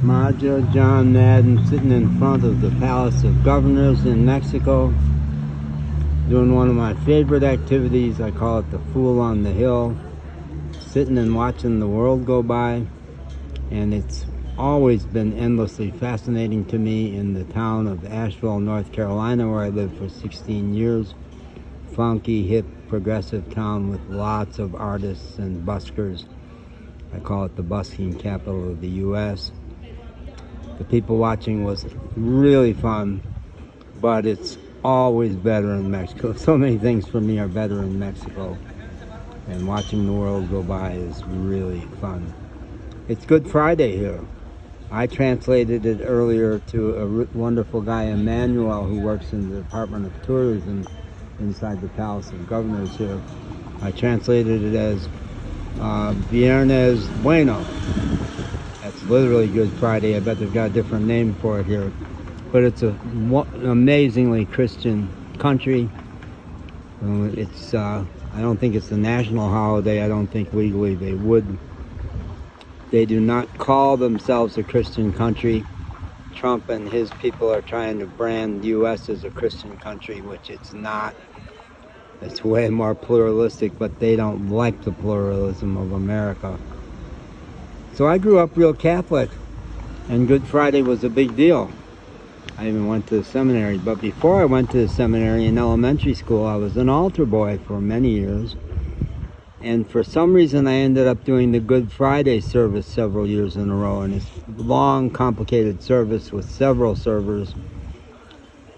Major John Madden sitting in front of the Palace of Governors in Mexico, doing one of my favorite activities. I call it the Fool on the Hill, sitting and watching the world go by. And it's always been endlessly fascinating to me in the town of Asheville, North Carolina, where I lived for 16 years. Funky, hip, progressive town with lots of artists and buskers. I call it the busking capital of the U.S. The people watching was really fun, but it's always better in Mexico. So many things for me are better in Mexico, and watching the world go by is really fun. It's Good Friday here. I translated it earlier to a wonderful guy, Emmanuel, who works in the Department of Tourism inside the Palace of Governors here. I translated it as Viernes Bueno. That's literally Good Friday. I bet they've got a different name for it here. But it's an amazingly Christian country. It's I don't think it's a national holiday. I don't think legally they would. They do not call themselves a Christian country. Trump and his people are trying to brand the U.S. as a Christian country, which it's not. It's way more pluralistic, but they don't like the pluralism of America. So I grew up real Catholic, and Good Friday was a big deal. I even went to the seminary, but before I went to the seminary in elementary school, I was an altar boy for many years. And for some reason, I ended up doing the Good Friday service several years in a row, and it's a long, complicated service with several servers,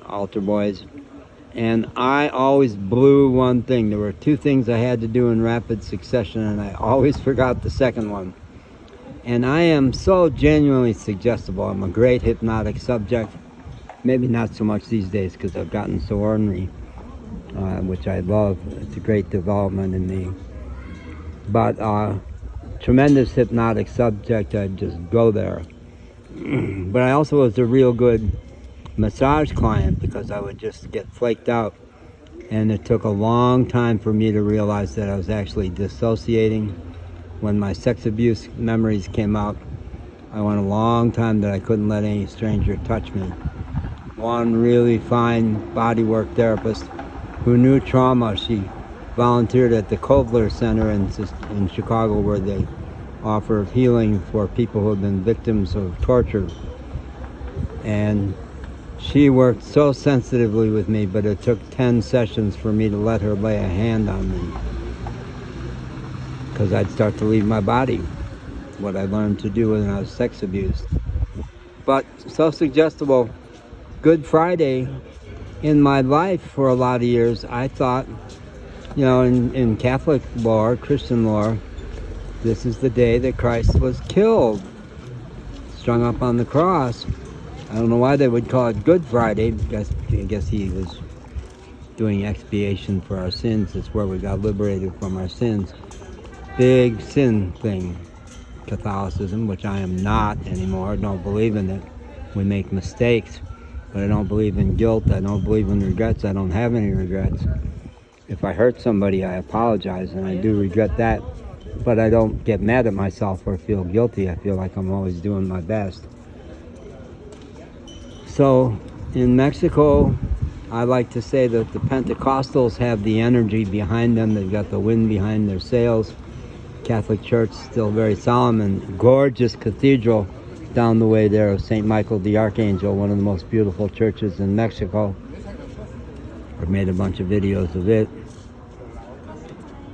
altar boys. And I always blew one thing. There were two things I had to do in rapid succession, and I always forgot the second one. And I am so genuinely suggestible. I'm a great hypnotic subject. Maybe not so much these days because I've gotten so ordinary, which I love. It's a great development in me. But tremendous hypnotic subject, I'd just go there. But I also was a real good massage client because I would just get flaked out. And it took a long time for me to realize that I was actually dissociating. When my sex abuse memories came out, I went a long time that I couldn't let any stranger touch me. One really fine bodywork therapist who knew trauma, she volunteered at the Kovler Center in Chicago, where they offer healing for people who have been victims of torture. And she worked so sensitively with me, but it took 10 sessions for me to let her lay a hand on me, because I'd start to leave my body, what I learned to do when I was sex abused. But so suggestible. Good Friday in my life for a lot of years, I thought, you know, in Catholic lore, Christian lore, this is the day that Christ was killed, strung up on the cross. I don't know why they would call it Good Friday. I guess he was doing expiation for our sins. It's where we got liberated from our sins. Big sin thing, Catholicism, which I am not anymore. I don't believe in it. We make mistakes, but I don't believe in guilt. I don't believe in regrets. I don't have any regrets. If I hurt somebody, I apologize, and I do regret that. But I don't get mad at myself or feel guilty. I feel like I'm always doing my best. So in Mexico, I like to say that the Pentecostals have the energy behind them. They've got the wind behind their sails. Catholic Church still very solemn, and gorgeous cathedral down the way there of St. Michael the Archangel, one of the most beautiful churches in Mexico. I've made a bunch of videos of it.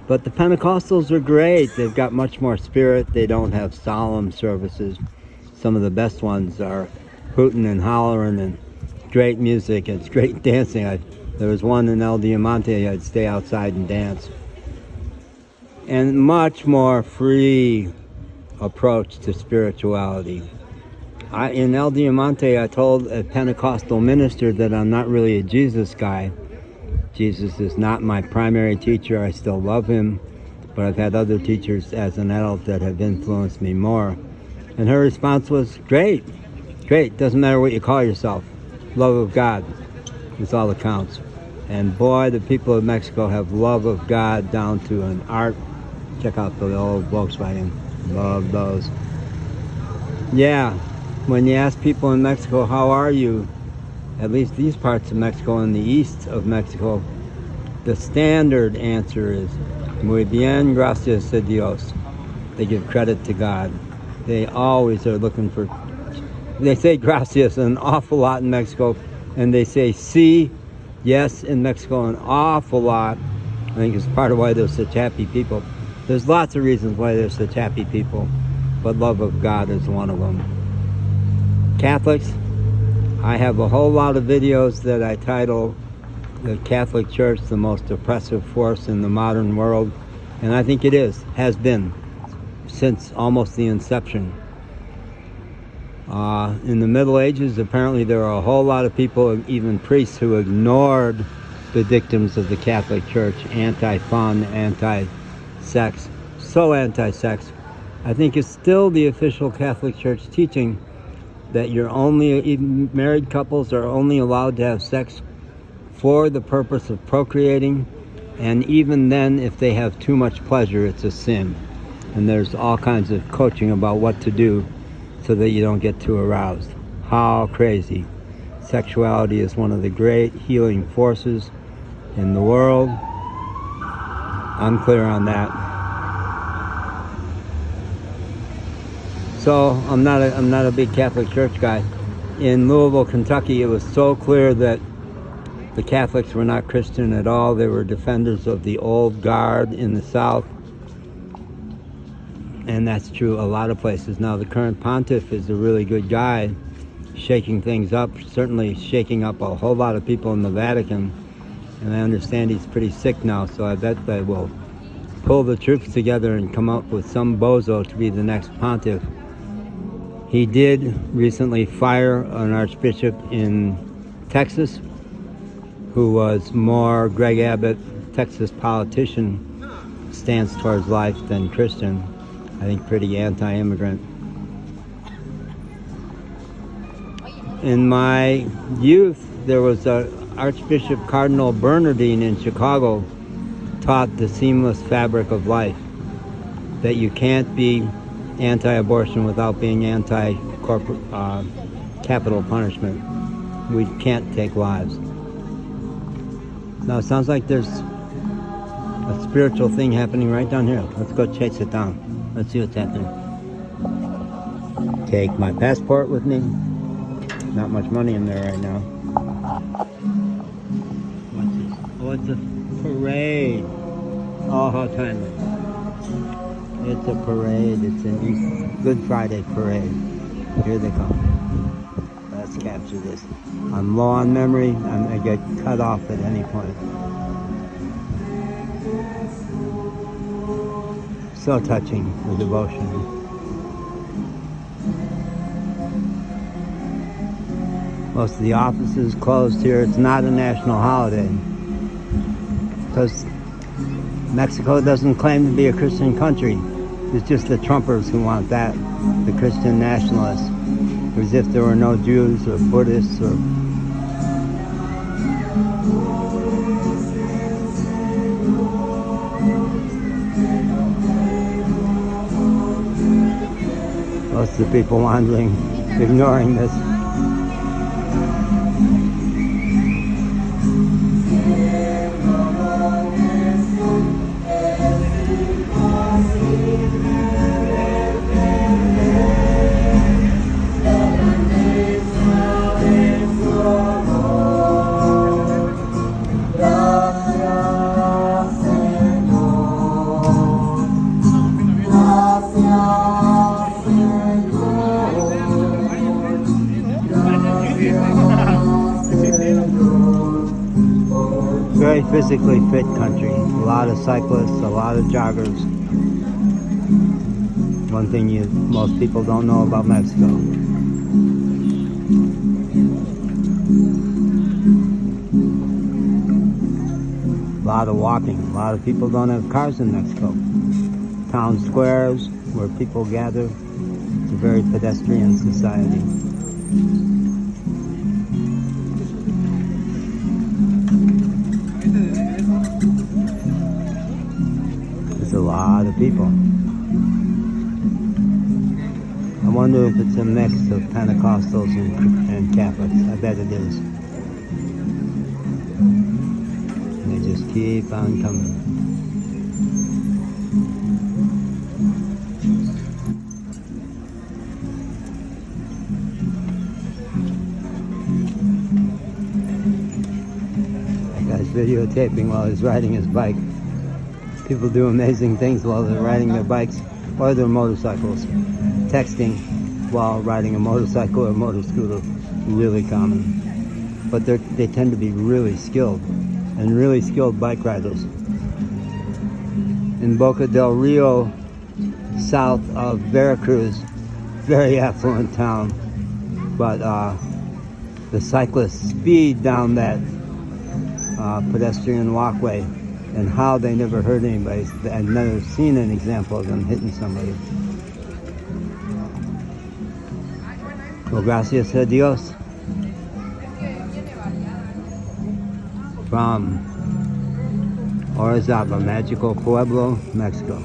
But the Pentecostals are great. They've got much more spirit. They don't have solemn services. Some of the best ones are hooting and hollering and great music. It's great dancing. There was one in El Diamante. I'd stay outside and dance. And much more free approach to spirituality. In El Diamante, I told a Pentecostal minister that I'm not really a Jesus guy. Jesus is not my primary teacher. I still love him, but I've had other teachers as an adult that have influenced me more. And her response was, great, doesn't matter what you call yourself. Love of God is all that counts. And boy, the people of Mexico have love of God down to an art. Check out the old Volkswagen. Love those. Yeah, when you ask people in Mexico, how are you? At least these parts of Mexico and the east of Mexico, the standard answer is, muy bien, gracias a Dios. They give credit to God. They always are looking for, they say gracias an awful lot in Mexico, and they say sí, yes, in Mexico an awful lot. I think it's part of why they're such happy people. There's lots of reasons why they're such happy people, but love of God is one of them. Catholics, I have a whole lot of videos that I title The Catholic Church, the most oppressive force in the modern world, and I think it has been, since almost the inception. In the Middle Ages, apparently there are a whole lot of people, even priests, who ignored the dictums of the Catholic Church, anti-fun, anti-sex, so anti-sex. I think it's still the official Catholic Church teaching that even married couples are only allowed to have sex for the purpose of procreating, and even then, if they have too much pleasure, it's a sin. And there's all kinds of coaching about what to do so that you don't get too aroused. How crazy. Sexuality is one of the great healing forces in the world. I'm clear on that. So I'm not a big Catholic Church guy. In Louisville, Kentucky, it was so clear that the Catholics were not Christian at all. They were defenders of the old guard in the South. And that's true a lot of places. Now, the current pontiff is a really good guy, shaking things up, certainly shaking up a whole lot of people in the Vatican. And I understand he's pretty sick now, so I bet they will pull the troops together and come up with some bozo to be the next pontiff. He did recently fire an archbishop in Texas who was more Greg Abbott, Texas politician, stance towards life than Christian. I think pretty anti-immigrant. In my youth, there was a Archbishop Cardinal Bernardine in Chicago taught the seamless fabric of life, that you can't be anti-abortion without being anti-corporate capital punishment. We can't take lives. Now it sounds like there's a spiritual thing happening right down here. Let's go chase it down. Let's see what's happening. Take my passport with me. Not much money in there right now. What's this? Oh, it's a parade. Oh, how timely. It's a parade. It's a Good Friday parade. Here they come. Let's capture this. I'm low on memory. I'm going to get cut off at any point. So touching, the devotion. Most of the offices closed here. It's not a national holiday because Mexico doesn't claim to be a Christian country. It's just the Trumpers who want that, the Christian nationalists, as if there were no Jews or Buddhists or most of the people wandering, ignoring this. Very physically fit country. A lot of cyclists, a lot of joggers. One thing most people don't know about Mexico. A lot of walking. A lot of people don't have cars in Mexico. Town squares where people gather. It's a very pedestrian society. There's a lot of people. I wonder if it's a mix of Pentecostals and Catholics. I bet it is. And they just keep on coming. That guy's videotaping while he's riding his bike. People do amazing things while they're riding their bikes or their motorcycles. Texting while riding a motorcycle or motor scooter, really common. But they tend to be really skilled, and really skilled bike riders. In Boca del Rio, south of Veracruz, very affluent town, but the cyclists speed down that pedestrian walkway, and how they never hurt anybody. I've never seen an example of them hitting somebody. Well, gracias a Dios. From Orizaba, Magical Pueblo, Mexico.